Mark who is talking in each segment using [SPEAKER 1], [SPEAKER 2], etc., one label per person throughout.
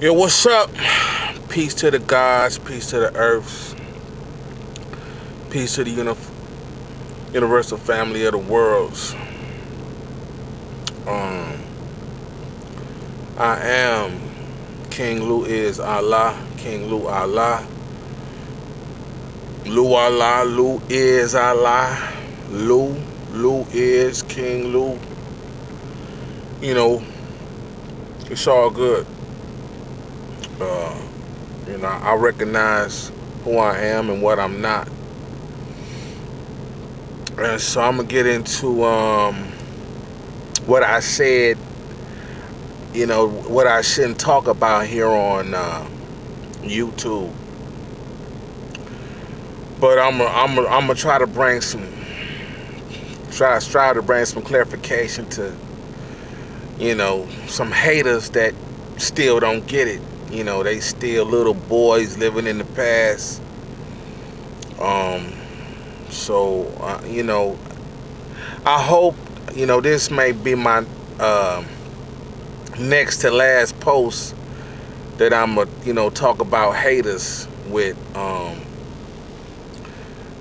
[SPEAKER 1] Yo, what's up? Peace to the gods, peace to the earths, peace to the universal family of the worlds. Um, I am King Lu is Allah, King Lu Allah, Lu Allah, Lu is Allah, Lu is King Lu. You know, it's all good. Uh, I recognize who I am and what I'm not. And so I'm gonna get into what I said, what I shouldn't talk about here on YouTube. But I'm gonna try to bring strive to bring some clarification to, some haters that still don't get it. They still little boys living in the past. Um, so I hope, this may be my next to last post that I'm going to talk about haters with. I'm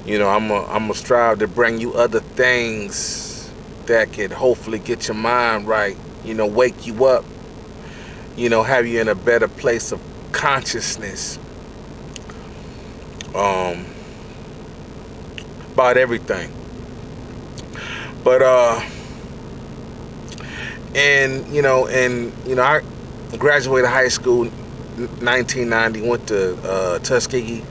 [SPEAKER 1] gonna strive to bring you other things that could hopefully get your mind right, wake you up, have you in a better place of consciousness um, about everything. But I graduated high school 1990, went to Tuskegee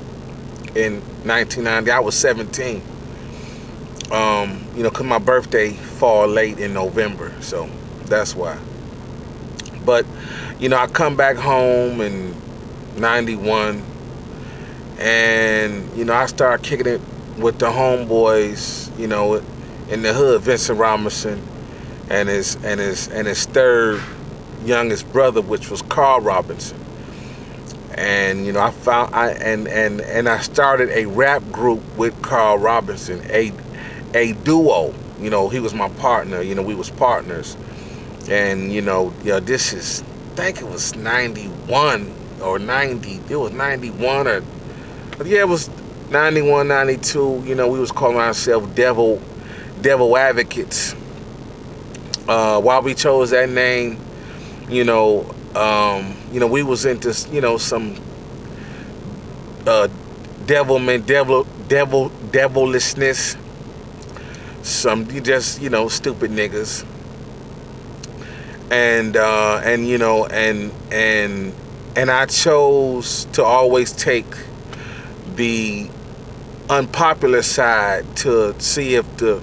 [SPEAKER 1] in 1990. I was 17. Cause my birthday fall late in November, so that's why. But I come back home in '91, and I start kicking it with the homeboys, in the hood, Vincent Robinson, and his third youngest brother, which was Carl Robinson. And I started a rap group with Carl Robinson, a duo. He was my partner. We was partners. And this is, I think it was 91 or 90. It was 91 or, but yeah, it was 91, 92. We was calling ourselves devil advocates. Why we chose that name, we was into, some devilishness, some stupid niggas, and I chose to always take the unpopular side to see if the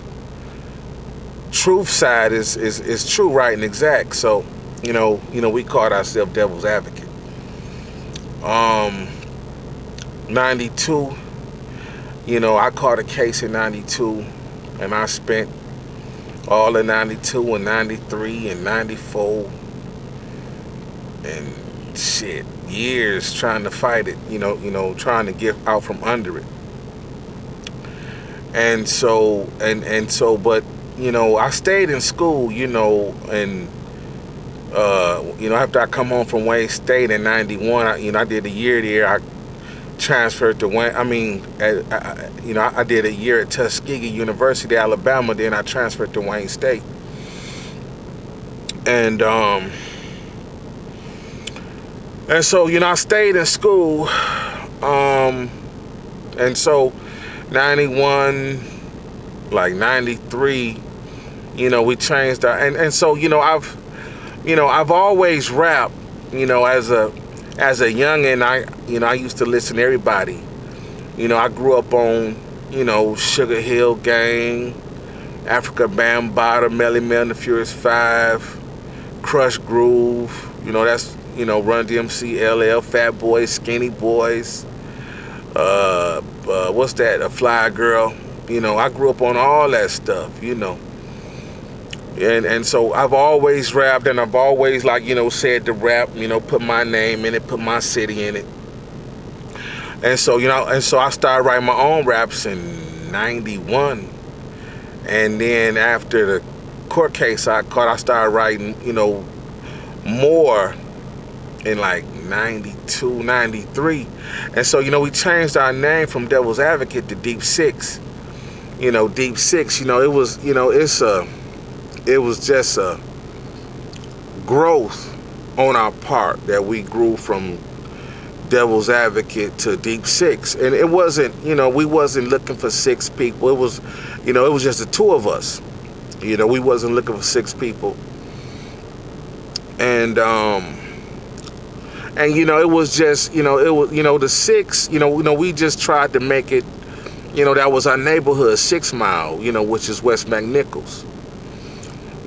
[SPEAKER 1] truth side is true, right, and exact. So we called ourselves devil's advocate. 92, I caught a case in 92, and I spent all of 92 and 93 and 94 and shit years trying to fight it, trying to get out from under it. And so but I stayed in school, and after I come home from Wayne State in '91, I did a year there. I transferred to Wayne. I did a year at Tuskegee University, Alabama. Then I transferred to Wayne State, and so I stayed in school, and so '91, like '93, we changed our, and so I've always rapped, as a youngin'. I used to listen to everybody. I grew up on, Sugar Hill Gang, Africa Bambaataa, Melly Mel and the Furious Five, Crush Groove. That's Run DMC, LL, Fat Boys, Skinny Boys. What's that? A Fly Girl. I grew up on all that stuff. And so I've always rapped, and I've always said the rap, put my name in it, put my city in it. And so I started writing my own raps in '91, and then after the court case I caught, I started writing more in like 92, 93. And so, we changed our name from Devil's Advocate to Deep Six. Deep Six, it was, it was just a growth on our part that we grew from Devil's Advocate to Deep Six. And it wasn't, we wasn't looking for 6 people. It was, it was just the 2 of us. We wasn't looking for 6 people. And it was just, it was, the 6, we just tried to make it, that was our neighborhood, 6 Mile, which is West McNichols.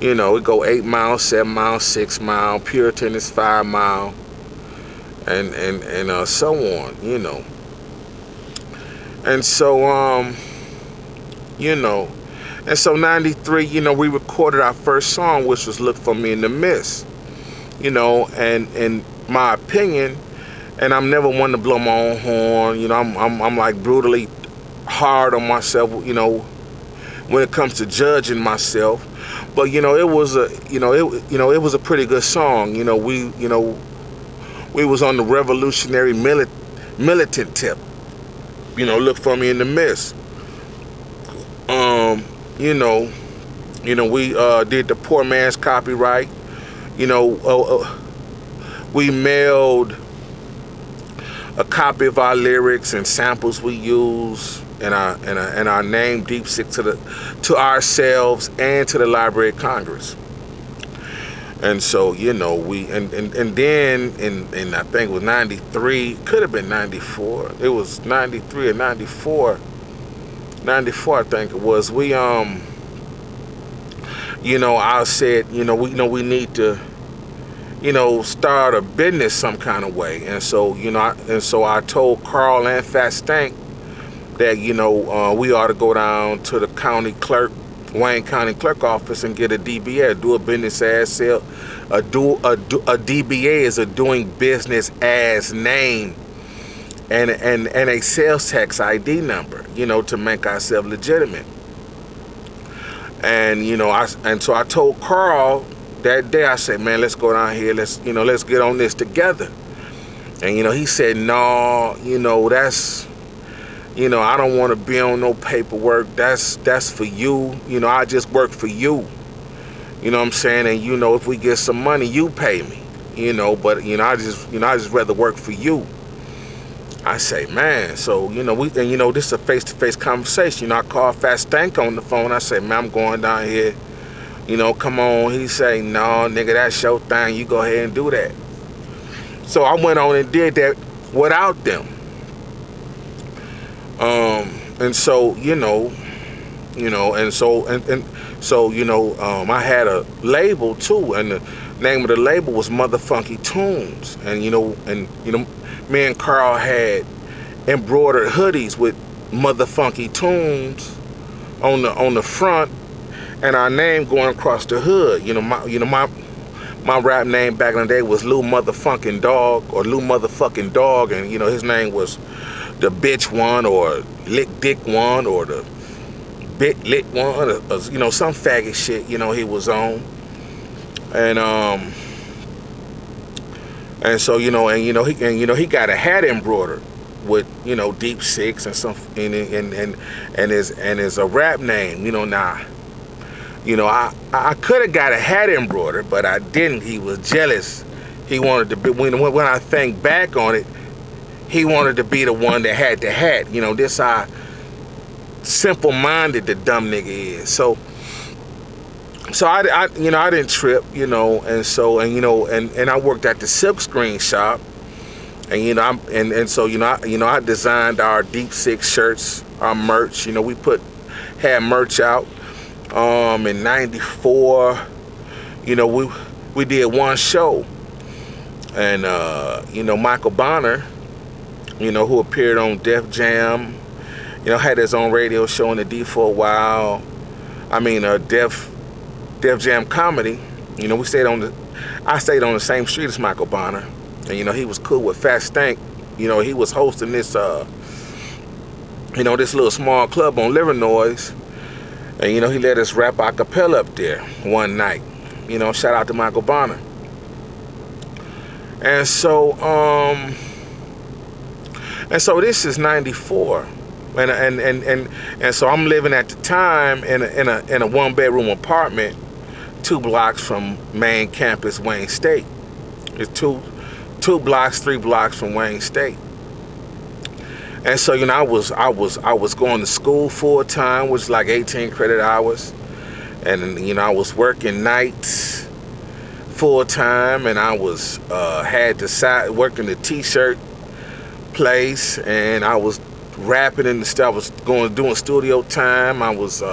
[SPEAKER 1] It go 8 miles, 7 miles, 6 Mile. Puritan is 5 Mile, and so on, And so, and so 93, we recorded our first song, which was Look For Me in the Mist. And in my opinion, and I'm never one to blow my own horn. I'm like brutally hard on myself, when it comes to judging myself. But it was a, it was a pretty good song. We was on the revolutionary militant tip. Look For Me in the Mist. We did the poor man's copyright. We mailed a copy of our lyrics and samples we use and our name Deep Six to ourselves and to the Library of Congress. And so, we and then in I think it was 93, could have been 94. It was 93 or 94. 94, I think it was. We I said, we need to start a business some kind of way. And so, I told Carl and Fat Stank that, we ought to go down to the Wayne County Clerk office and get a DBA, do a business as sale. A DBA is a doing business as name and a sales tax ID number, to make ourselves legitimate. And, so I told Carl that day, I said, man, let's go down here. Let's get on this together. And, he said, no, that's, I don't want to be on no paperwork. That's for you. I just work for you. You know what I'm saying? And, if we get some money, you pay me, but, I just rather work for you. I say, man, so, this is a face-to-face conversation. I called Fat Stank on the phone. I say, man, I'm going down here. Come on. He say, no, nigga, that's your thing. You go ahead and do that. So I went on and did that without them. And so, I had a label too, and the name of the label was Motherfunky Tunes. And, me and Carl had embroidered hoodies with Motherfunky Tunes on the front, and our name going across the hood. My rap name back in the day was Lou Motherfucking Dog, or Lou Motherfucking Dog, and his name was the Bitch One, or Lick Dick One, or the Bit Lit One, or some faggot shit he was on. And so he got a hat embroidered with Deep Six and some and his a rap name. Now I could have got a hat embroidered, but I didn't. He was jealous. He wanted to be, when I think back on it, he wanted to be the one that had the hat. This how simple-minded the dumb nigga is. So I didn't trip, and I worked at the silk screen shop, and I designed our Deep Six shirts, our merch. We had merch out. In 94, we did one show, and Michael Bonner, who appeared on Def Jam, had his own radio show in the D for a while. Def Jam Comedy. I stayed on the same street as Michael Bonner, and he was cool with Fat Stank. He was hosting this this little small club on Livernois. And, he let us rap a cappella up there one night. Shout out to Michael Bonner. And so this is 94. And so I'm living at the time in a 1-bedroom apartment 2 blocks from main campus Wayne State. It's two blocks, 3 blocks from Wayne State. And so I was going to school full time, which is like 18 credit hours, and I was working nights full time, and I was had to side working the t-shirt place, and I was rapping in the stuff. I was doing studio time. I was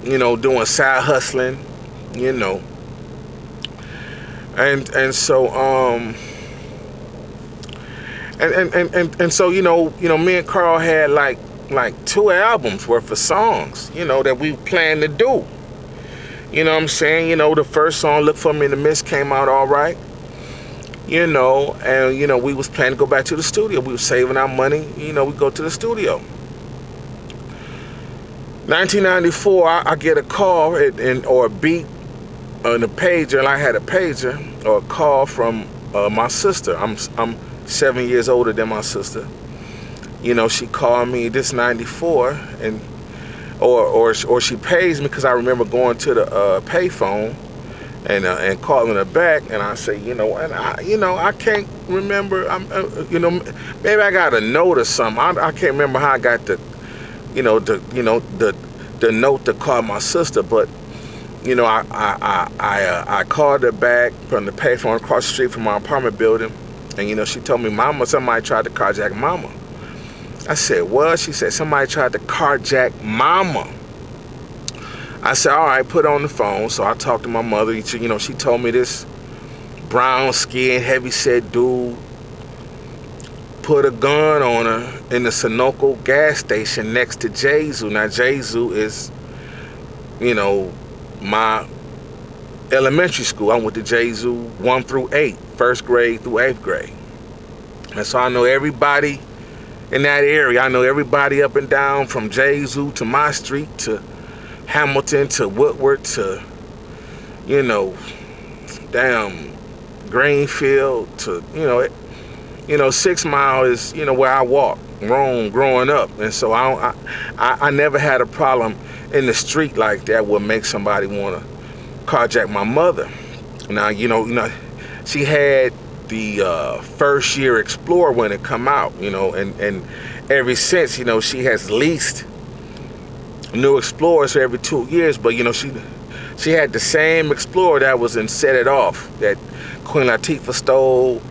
[SPEAKER 1] doing side hustling, and so and so me and Carl had like 2 albums worth of songs that we planned to do. You know what I'm saying? The first song, Look For Me in the Mist, came out all right. And we was planning to go back to the studio. We was saving our money. We go to the studio. 1994, I get a call or a beat on the pager, and I had a pager or a call from my sister. I'm 7 years older than my sister. She called me. This 94, and or she pays me, because I remember going to the payphone and calling her back, and I say, I can't remember. Maybe I got a note or something. I can't remember how I got the note to call my sister, but I called her back from the payphone across the street from my apartment building, and she told me, Mama, somebody tried to carjack Mama. I said, what? She said, somebody tried to carjack Mama. I said, all right, put on the phone. So I talked to my mother. She told me this brown-skinned, heavy-set dude put a gun on her in the Sunoco gas station next to Jesu. Now, Jesu is, my elementary school. I went to Jesu 1 through 8, first grade through 8th grade. And so I know everybody in that area. I know everybody up and down from Jesu to my street to Hamilton to Woodward to, Greenfield to, 6 Mile is, where I walked, roam growing up. And so I never had a problem in the street like that would make somebody want to carjack my mother. Now, she had the first year Explorer when it come out, and ever since, she has leased new Explorers every 2 years, but she had the same Explorer that was in Set It Off that Queen Latifah stole,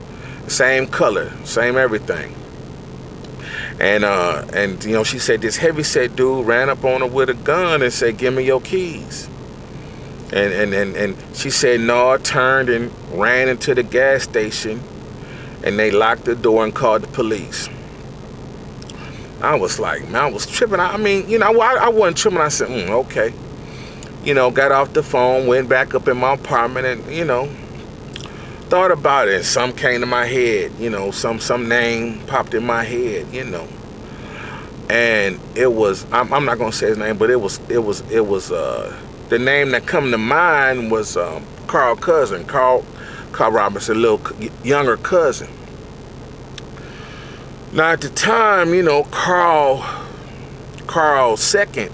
[SPEAKER 1] same color, same everything. And she said this heavy-set dude ran up on her with a gun and said, give me your keys. And she said no, turned and ran into the gas station, and they locked the door and called the police. I was like, man, I was tripping. I wasn't tripping. I said, okay. Got off the phone, went back up in my apartment, and, thought about it. Some came to my head, some name popped in my head, And it was, I'm not going to say his name, but it was the name that come to mind was Carl Robinson, little younger cousin. Now at the time, Carl's second,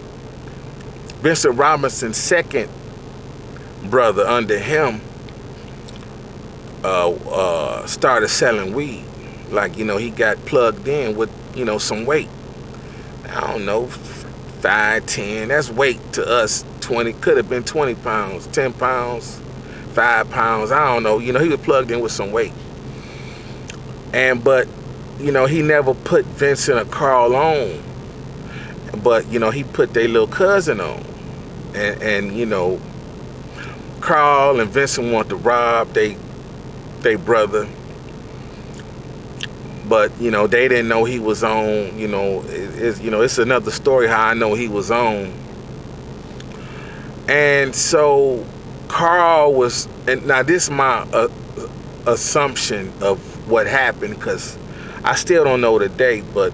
[SPEAKER 1] Vincent Robinson's second brother under him started selling weed. Like, he got plugged in with, some weight. I don't know, 5, 10, that's weight to us. 20, could have been 20 pounds, 10 pounds, 5 pounds, I don't know. He was plugged in with some weight. But he never put Vincent or Carl on. But, he put their little cousin on. And Carl and Vincent want to rob they brother. But, they didn't know he was on. It's another story how I know he was on. And so Carl was, and now this is my assumption of what happened, because I still don't know the date, but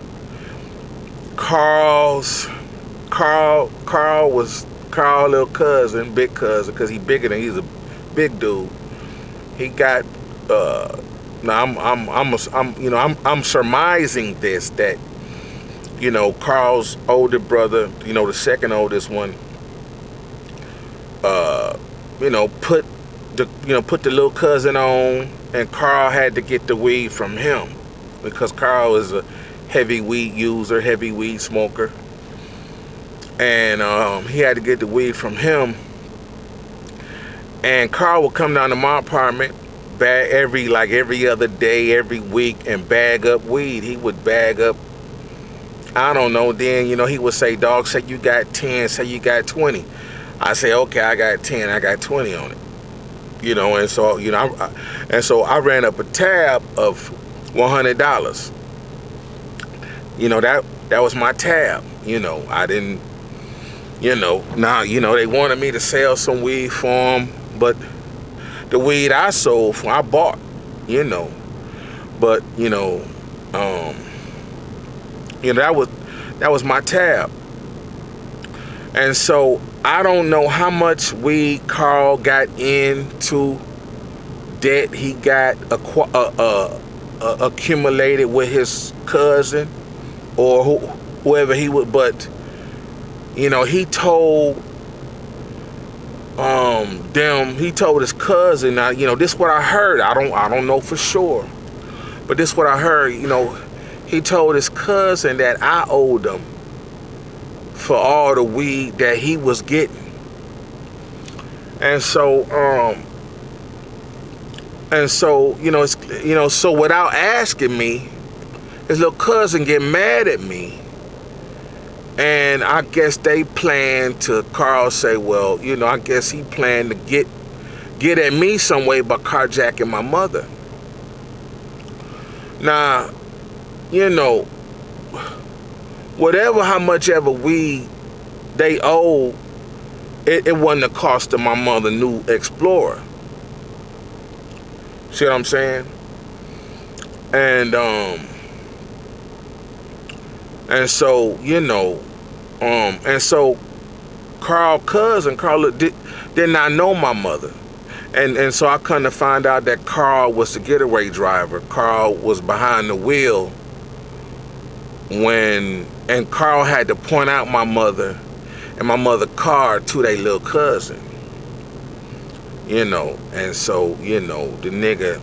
[SPEAKER 1] Carl's little cousin, big cousin, because he's a big dude. He got now I'm surmising this, that Carl's older brother, the second oldest one, put the little cousin on, and Carl had to get the weed from him because Carl is a heavy weed user, heavy weed smoker, and he had to get the weed from him. And Carl would come down to my apartment every other day, every week, and bag up weed. He would bag up, I don't know, then he would say, dog, say you got 10, say you got 20. I say, okay, I got 10, I got 20 on it. And so I ran up a tab of $100. That was my tab. I didn't, now, they wanted me to sell some weed for them, but the weed I sold for, I bought, but, that was my tab. And so I don't know how much weed Carl got into debt he got accumulated with his cousin or whoever he would, but he told he told his cousin. Now this is what I heard. I don't know for sure, but this is what I heard. He told his cousin that I owed him for all the weed that he was getting. And so so without asking me, his little cousin get mad at me. And I guess they planned to, Carl say, well, I guess he planned to get at me some way by carjacking my mother. Now, whatever, how much ever weed they owe, it wasn't the cost of my mother new Explorer. See what I'm saying? And so and so Carl did not know my mother, and so I come to find out that Carl was the getaway driver. Carl was behind the wheel and Carl had to point out my mother and my mother's car to their little cousin. And so the nigga,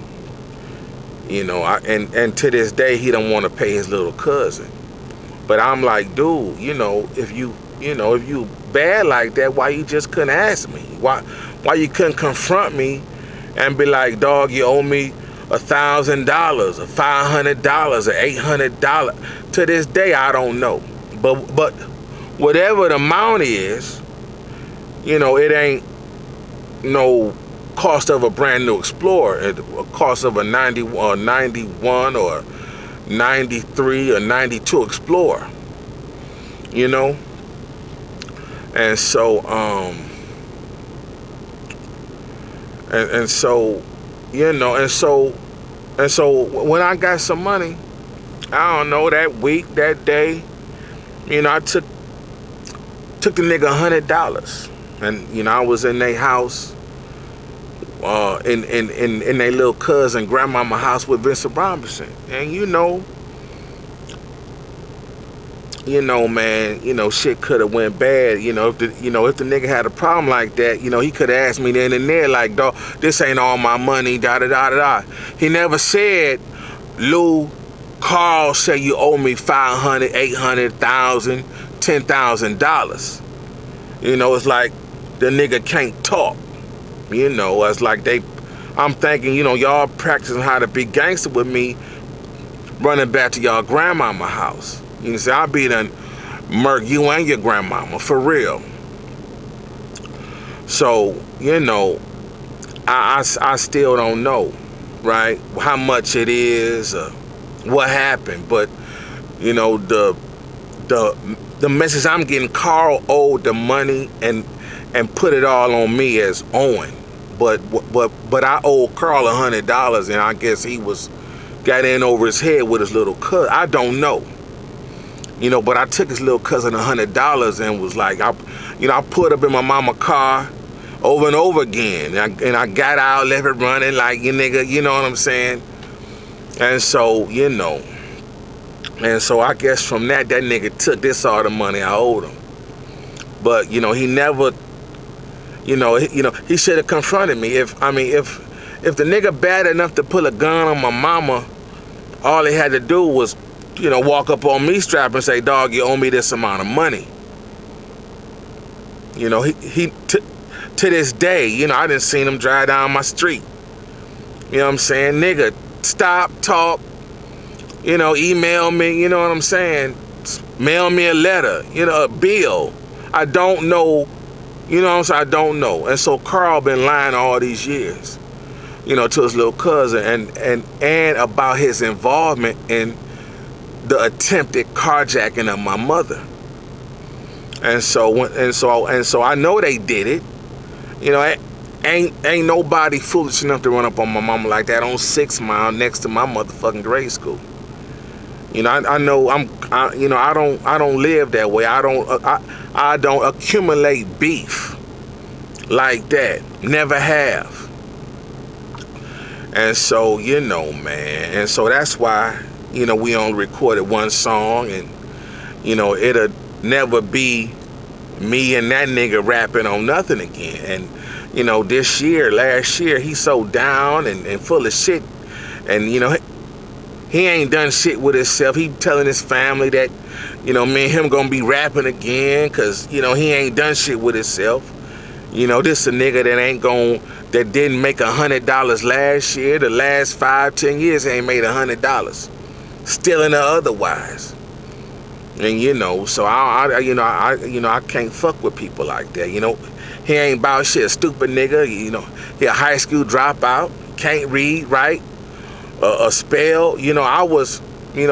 [SPEAKER 1] and to this day he don't want to pay his little cousin. But I'm like, dude, if you bad like that, why you just couldn't ask me? Why you couldn't confront me and be like, dog, you owe me $1,000 or $500 or $800? To this day, I don't know. But whatever the amount is, it ain't no cost of a brand new Explorer. It a cost of a 91 or 93 or 92 Explorer. And so and so when I got some money, I don't know, that week, that day, I took the nigga $100, and I was in their house, in their little cousin grandmama house with Vincent Robinson, and man, shit could have went bad. If the nigga had a problem like that, he could have asked me then and there, like, dog, this ain't all my money, da da da da. He never said, Lou, Carl said you owe me $500, $800,000, $10,000. It's like the nigga can't talk. It's like I'm thinking, y'all practicing how to be gangster with me, running back to y'all grandmama house. See, I be done murk you and your grandmama, for real. So, I still don't know, right, how much it is, what happened. But, the message I'm getting, Carl owed the money and put it all on me as owing. But I owed Carl $100, and I guess he got in over his head with his little cousin. I don't know. But I took his little cousin $100 and was like, I pulled up in my mama car, over and over again. And I got out, left it running like, you nigga, you know what I'm saying? And so, you know, and so I guess from that nigga took this all the money I owed him. But, you know, he never, he should have confronted me. If the nigga bad enough to pull a gun on my mama, all he had to do was, walk up on me strapped and say, dog, you owe me this amount of money. You know, to this day, I done seen him drive down my street. You know what I'm saying? Nigga, stop, talk, email me, you know what I'm saying? Mail me a letter, a bill. I don't know, you know what I'm saying? I don't know. And so Carl been lying all these years, to his little cousin and about his involvement in the attempted carjacking of my mother. And so I know they did it. Ain't nobody foolish enough to run up on my mama like that on 6 Mile next to my motherfucking grade school. I know I don't live that way. I don't accumulate beef like that. Never have. And so, man, and so that's why, we only recorded one song, and it'll never be me and that nigga rapping on nothing again. And last year, he's so down and full of shit. And, he ain't done shit with himself. He telling his family that, me and him gonna be rapping again, cause, he ain't done shit with himself. This a nigga that didn't make $100 last year. The last 5-10 years, he ain't made $100. Stealing or otherwise. And so I can't fuck with people like that. He ain't about shit. A stupid nigga. He a high school dropout. Can't read, write, a spell. I was, he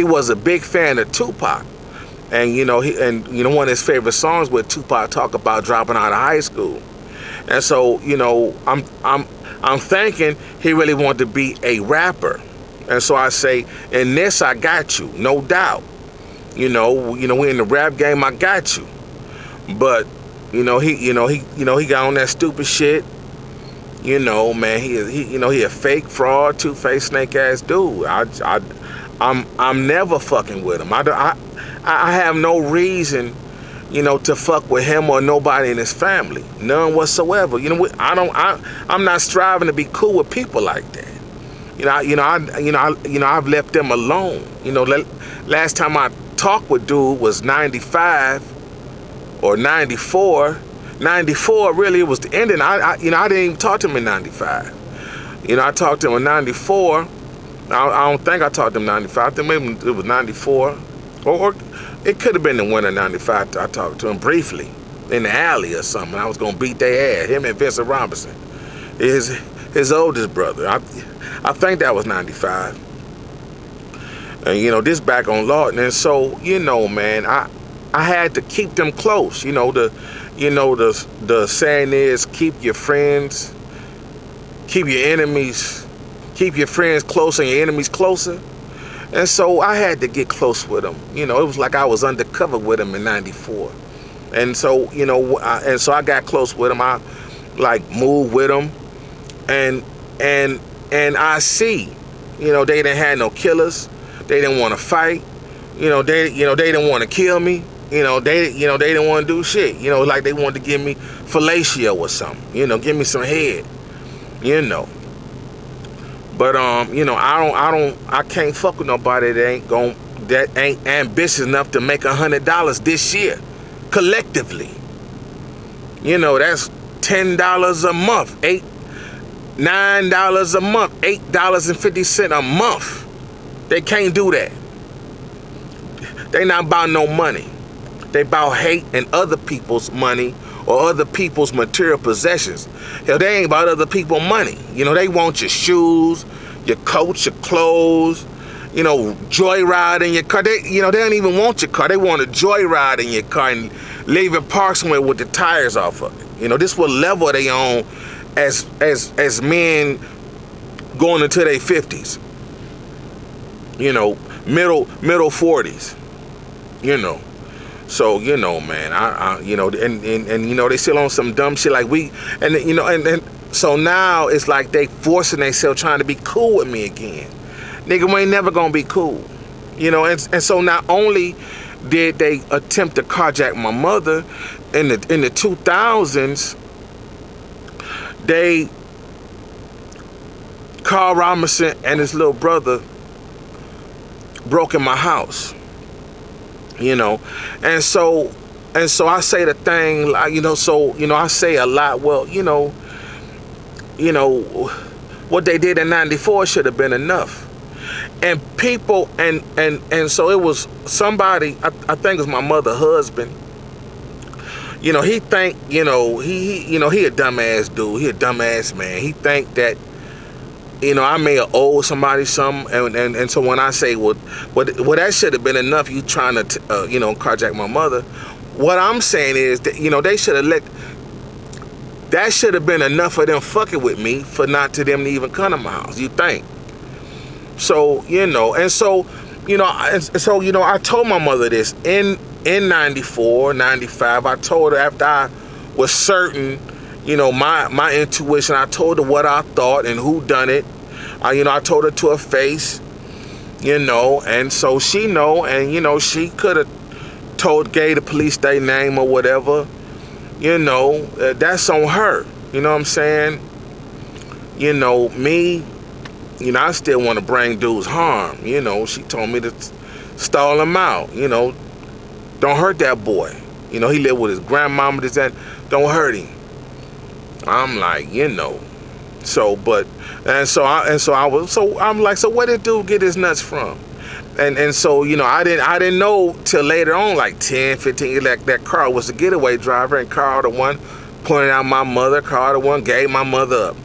[SPEAKER 1] was a big fan of Tupac, and one of his favorite songs with Tupac talk about dropping out of high school. And so I'm thinking he really wanted to be a rapper. And so I say, in this I got you, no doubt. We in the rap game, I got you. But he got on that stupid shit. Man, he a fake fraud, two-faced snake ass dude. I'm never fucking with him. I have no reason, to fuck with him or nobody in his family, none whatsoever. I'm not striving to be cool with people like that. I've left them alone. Last time I talked with dude was 95 or 94. 94, really, it was the ending. I didn't even talk to him in 95. I talked to him in 94. I don't think I talked to him in 95. I think maybe it was 94. Or it could have been the winter 95. I talked to him briefly in the alley or something. I was going to beat their ass. Him and Vincent Robinson. His oldest brother. I think that was 95. And, this back on Lawton. And so, man, I had to keep them close. The saying is, keep your friends, keep your enemies, keep your friends closer and your enemies closer. And so I had to get close with them. It was like I was undercover with them in 94. And so, so I got close with them. I moved with them. And I see, they didn't have no killers. They didn't want to fight. They didn't want to kill me. They didn't want to do shit. Like they wanted to give me fellatio or something. Give me some head. But I can't fuck with nobody that ain't ambitious enough to make $100 this year, collectively. That's $10 a month, $9 a month, $8.50 a month. They can't do that. They not about no money. They about hate and other people's money or other people's material possessions. Hell, they ain't about other people's money. They want your shoes, your coats, your clothes, joyride in your car. They don't even want your car. They want to joyride in your car and leave it parked somewhere with the tires off of it. This what level they on as men going into their 50s. Middle 40s. So, you know, man, you know, and you know, they still on some dumb shit like you know, and so now it's like they forcing themselves trying to be cool with me again. Nigga, we ain't never gonna be cool. You know, and so not only did they attempt to carjack my mother in the 2000s, Carl Robinson and his little brother broke in my house. You know, and so I say the thing, like, you know, so, you know, I say a lot, well, you know, what they did in 94 should have been enough. And people, and so it was somebody, I think it was my mother's husband, you know, he think, you know, he a dumbass dude, he a dumbass man. He think that, you know, I may have owed somebody something, and so when I say, well, that should have been enough, you trying to, you know, carjack my mother. What I'm saying is that, you know, they should have that should have been enough for them fucking with me for not to them to even come to my house, you think? So, you know, and so, you know, I told my mother this in 94, 95, I told her after I was certain, you know, my intuition, I told her what I thought and who done it. You know, I told her to her face, you know, and so she know, and, you know, she could have gave the police their name or whatever, you know, that's on her, you know what I'm saying? You know, me, you know, I still want to bring dudes harm, you know, she told me to stall him out, you know, don't hurt that boy. You know, he lived with his grandmama, don't hurt him. I'm like, you know, so, but, I'm like, so where did dude get his nuts from? And so, you know, I didn't know till later on, like 10, 15, like that Carl was the getaway driver, and Carl the one pointed out my mother, Carl the one gave my mother up,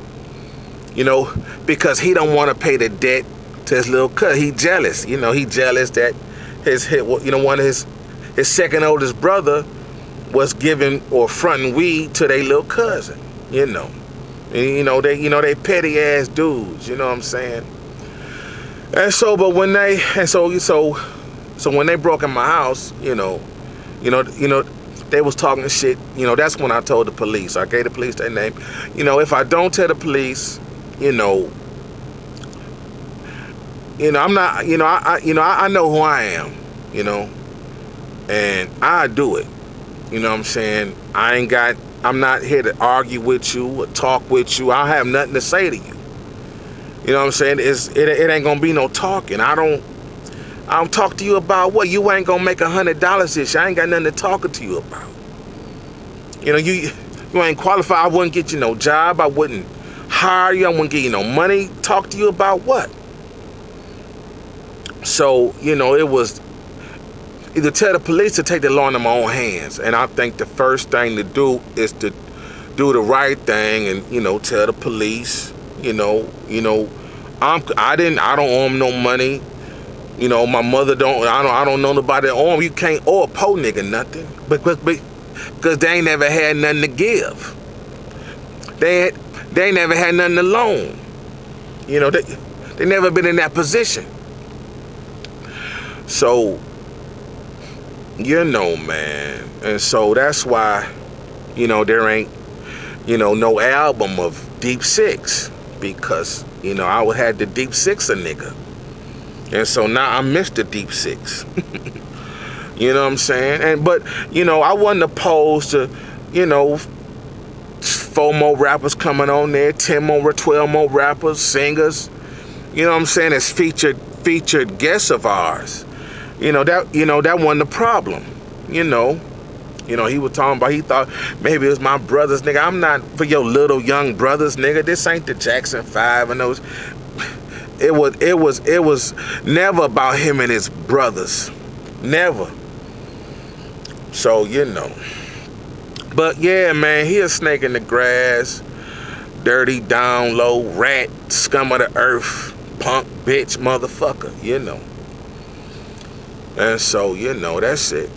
[SPEAKER 1] you know, because he don't want to pay the debt to his little cousin. He jealous, you know, he jealous that one of his second oldest brother was giving or fronting weed to their little cousin. You know, and, they petty ass dudes. You know what I'm saying? And so, but when they when they broke in my house, you know, they was talking shit. You know, that's when I told the police. I gave the police their name. You know, if I don't tell the police, you know, I'm not. You know, I know who I am. You know, and I do it. You know what I'm saying? I'm not here to argue with you or talk with you. I have nothing to say to you. You know what I'm saying? It ain't gonna be no talking. I don't talk to you about what? You ain't gonna make $100 this year. I ain't got nothing to talk to you about. You know, you ain't qualified. I wouldn't get you no job. I wouldn't hire you. I wouldn't get you no money. Talk to you about what? So, you know, it was either tell the police to take the law in my own hands. And I think the first thing to do is to do the right thing and, you know, tell the police, I don't owe them no money. You know, my mother I don't know nobody that owe them. You can't owe a po nigga nothing. Because they ain't never had nothing to give. They ain't never had nothing to loan. You know, they never been in that position. So, you know, man. And so that's why, you know, there ain't, you know, no album of Deep Six, because, you know, I had the Deep Six a nigga. And so now I miss the Deep Six. You know what I'm saying? But, you know, I wasn't opposed to, you know, 4 more rappers coming on there, 10 more, 12 more rappers, singers. You know what I'm saying? As featured guests of ours. You know, that wasn't the problem. You know, he was talking about, he thought maybe it was my brothers, nigga. I'm not for your little young brothers, nigga. This ain't the Jackson 5 and those. It was never about him and his brothers. Never. So, you know. But yeah, man, he a snake in the grass. Dirty, down low, rat, scum of the earth, punk, bitch, motherfucker, you know. And so, you know, that's it.